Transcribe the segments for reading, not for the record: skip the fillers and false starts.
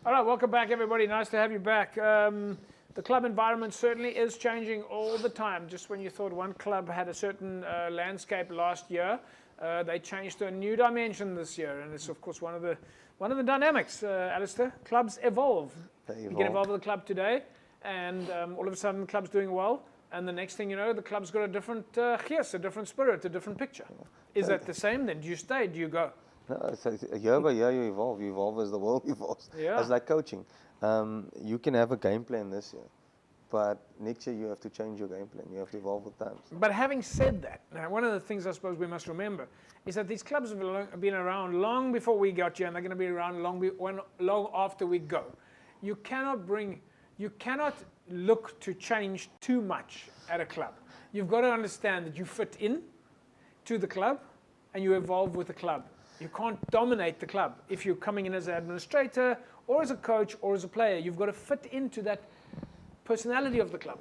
All right, welcome back, everybody. Nice to have you back. The club environment certainly is changing all the time. Just when you thought one club had a certain landscape last year, they changed to a new dimension this year, and it's of course one of the dynamics. Alistair, clubs evolve. You get involved with the club today, and all of a sudden the club's doing well, and the next thing you know, the club's got a different gees, a different spirit, a different picture. Is that the same then? Do you stay? Do you go? No, so year by year you evolve. You evolve as the world evolves. Yeah. It's like coaching. You can have a game plan this year, but next year you have to change your game plan. You have to evolve with times. But having said that, now one of the things I suppose we must remember is that these clubs have been around long before we got here, and they're going to be around long after we go. You cannot look to change too much at a club. You've got to understand that you fit in to the club and you evolve with the club. You can't dominate the club. If you're coming in as an administrator or as a coach or as a player, you've got to fit into that personality of the club.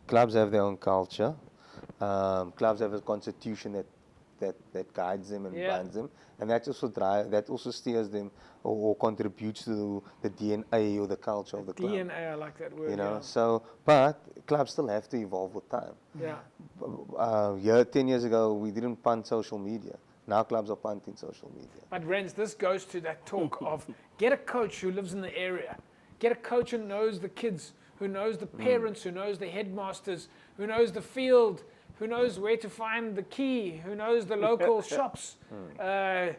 Clubs have their own culture. Clubs have a constitution that guides them and binds them, and that also steers them or contributes to the DNA or the culture of the club. DNA, I like that word. You know, so but clubs still have to evolve with time. Yeah. 10 years ago, we didn't punt social media. Now clubs are punting social media. But Rens, this goes to that talk of get a coach who lives in the area. Get a coach who knows the kids, who knows the parents, who knows the headmasters, who knows the field, who knows where to find the key, who knows the local shops. Well,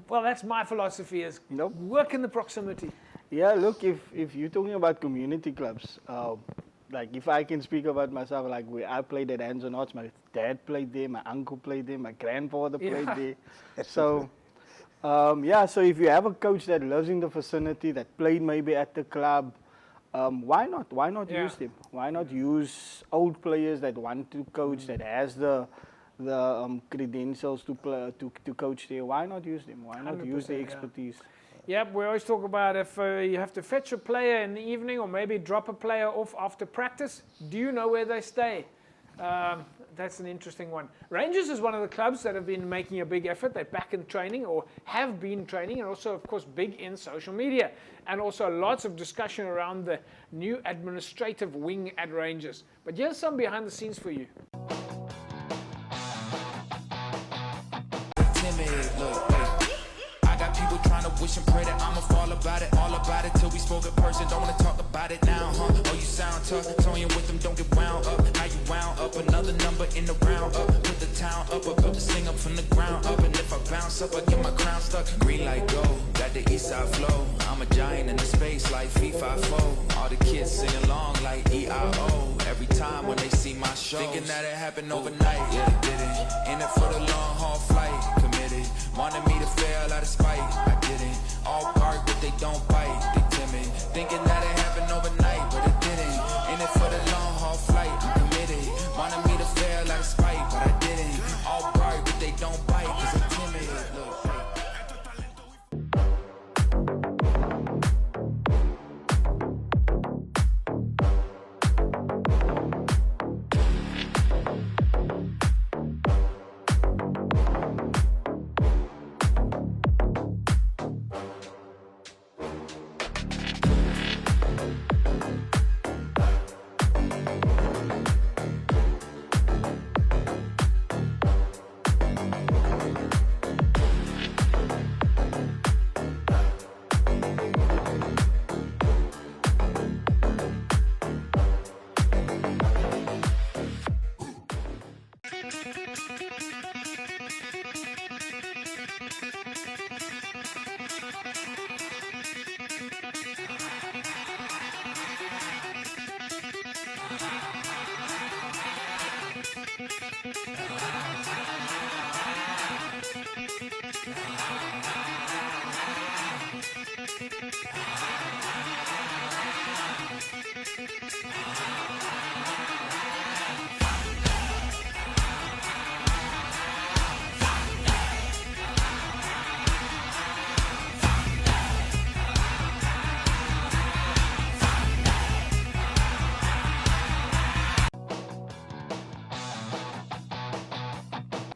that's my philosophy is work in the proximity. Yeah, look, if you're talking about community clubs, like if I can speak about myself, like I played at Hands on Odds, my dad played there, my uncle played there, my grandfather played there. So, so if you have a coach that lives in the vicinity, that played maybe at the club, why not? Why not use them? Why not use old players that want to coach, that has the credentials to coach there? Why not use them? Why not use their expertise? Yep, we always talk about if you have to fetch a player in the evening or maybe drop a player off after practice, do you know where they stay? That's an interesting one. Rangers is one of the clubs that have been making a big effort. They're back in training or have been training, and also, of course, big in social media. And also lots of discussion around the new administrative wing at Rangers. But here's some behind the scenes for you. Trying to wish and pray that I'ma fall about it, all about it till we spoke in person. Don't wanna talk about it now, huh? Oh, you sound tough, toying with them, don't get wound up. How you wound up, another number in the round up. Put the town up, I built this thing up from the ground up. And if I bounce up, I get my crown stuck. Green light go, got the east side flow. I'm a giant in the space like FIFA 4. All the kids sing along like EIO. Every time when they see my show, thinking that it happened overnight. Yeah, it didn't. In it for the long haul flight, committed. Wanted me to fail out of spite. I didn't. All bark, but they don't bite. They timid. Thinking that it happened overnight, but it didn't. In it for the long haul flight, I'm committed. Wanted me to fail out of spite, but I didn't. All bark, but they don't bite, cause I'm timid. Look.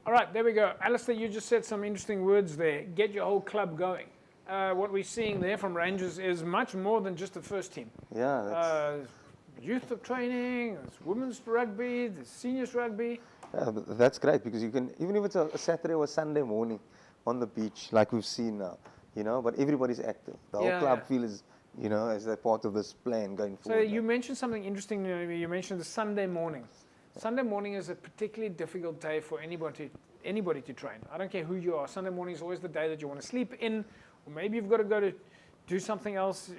All right, there we go. Alistair, you just said some interesting words there. Get your whole club going. what we're seeing there from Rangers is much more than just the first team. Yeah, that's, Youth training, there's women's rugby, there's seniors rugby. that's great because you can, even if it's a Saturday or Sunday morning on the beach, like we've seen now, you know, but everybody's active. The whole club feels, you know, as a part of this plan going forward. So you mentioned something interesting. You mentioned the Sunday morning. Sunday morning is a particularly difficult day for anybody to train. I don't care who you are. Sunday morning is always the day that you want to sleep in, or maybe you've got to go to do something else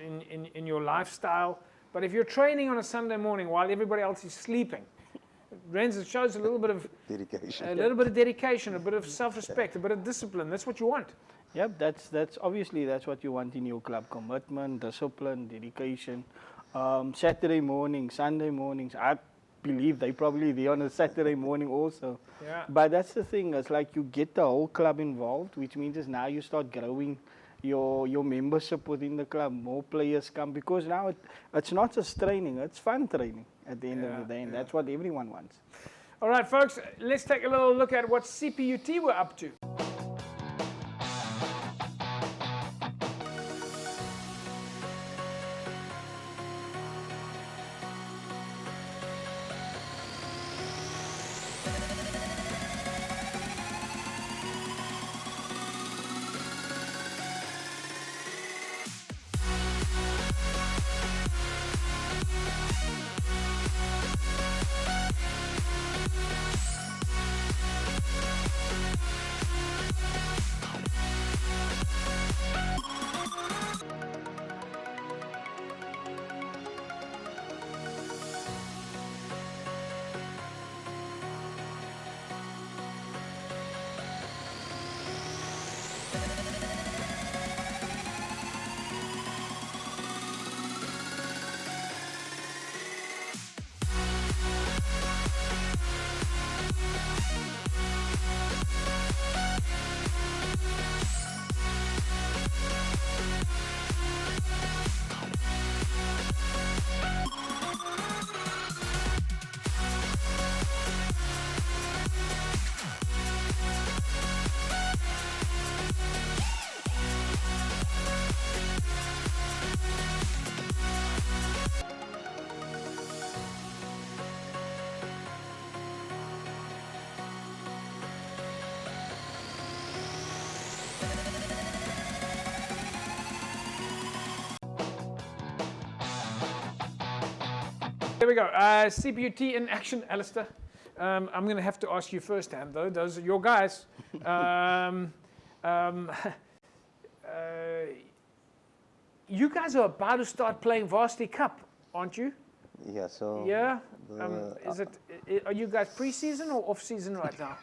in your lifestyle. But if you're training on a Sunday morning while everybody else is sleeping, it shows a little bit of dedication, a bit of self-respect, a bit of discipline. That's what you want. Yep, that's obviously that's what you want in your club: commitment, discipline, dedication. Saturday morning, Sunday mornings. I believe they probably there on a Saturday morning also. Yeah. But that's the thing. It's like you get the whole club involved, which means is now you start growing your membership within the club. More players come because now it's not just training; it's fun training at the end of the day, and that's what everyone wants. All right, folks, let's take a little look at what CPUT were up to. Here we go. CPUT in action, Alistair. I'm going to have to ask you firsthand, though. Those are your guys. You guys are about to start playing Varsity Cup, aren't you? Yeah, so... Yeah? Are you guys pre-season or off-season right now?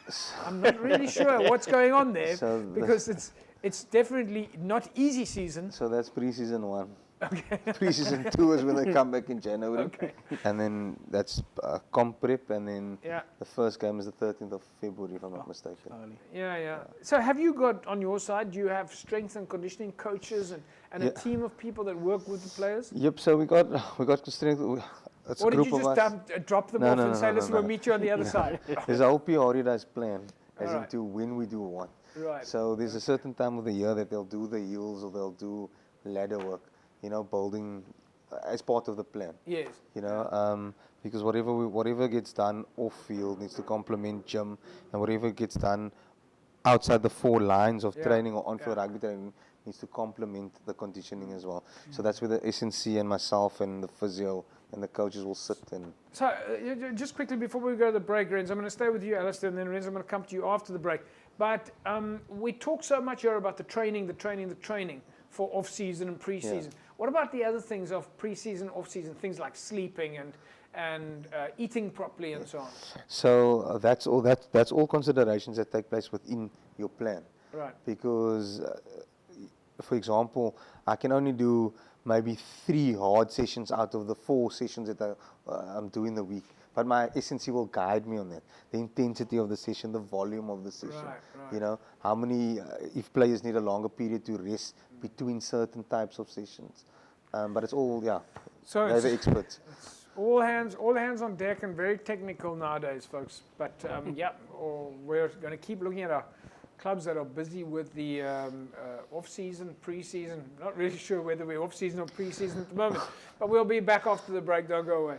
I'm not really sure what's going on there, because it's definitely not easy season. So that's pre-season 1. Okay. Pre-season 2 is when they come back in January. Okay. And then that's comp prep, and then Yeah. the first game is the 13th of February, if I'm not mistaken. Yeah. So have you got, on your side, do you have strength and conditioning coaches and a team of people that work with the players? Yep, so we got strength. It's Or a did group you of just us. drop them off and say, listen, we'll meet you on the other side? There's a whole periodized plan as Alright. into when we do what. Right. So there's a certain time of the year that they'll do the heels or they'll do ladder work, you know, building as part of the plan. Yes. You know, because whatever gets done off field needs to complement gym, and whatever gets done outside the 4 lines of training or on-field rugby training needs to complement the conditioning as well. So that's where the SNC and myself and the physio and the coaches will sit in. So just quickly before we go to the break, Renz, I'm going to stay with you, Alistair, and then Renz, I'm going to come to you after the break. But we talk so much here about the training for off-season and pre-season. Yeah. What about the other things of pre-season, off-season, things like sleeping and eating properly and so on? So that's all considerations that take place within your plan. Right. Because, for example, I can only do maybe 3 hard sessions out of the 4 sessions that I'm doing the week. But my SNC will guide me on that. The intensity of the session, the volume of the session. Right. You know, how many, if players need a longer period to rest between certain types of sessions. But it's all, so they're the experts. It's all hands on deck and very technical nowadays, folks. But we're going to keep looking at clubs that are busy with the off-season, pre-season. Not really sure whether we're off-season or pre-season at the moment, but we'll be back after the break. Don't go away.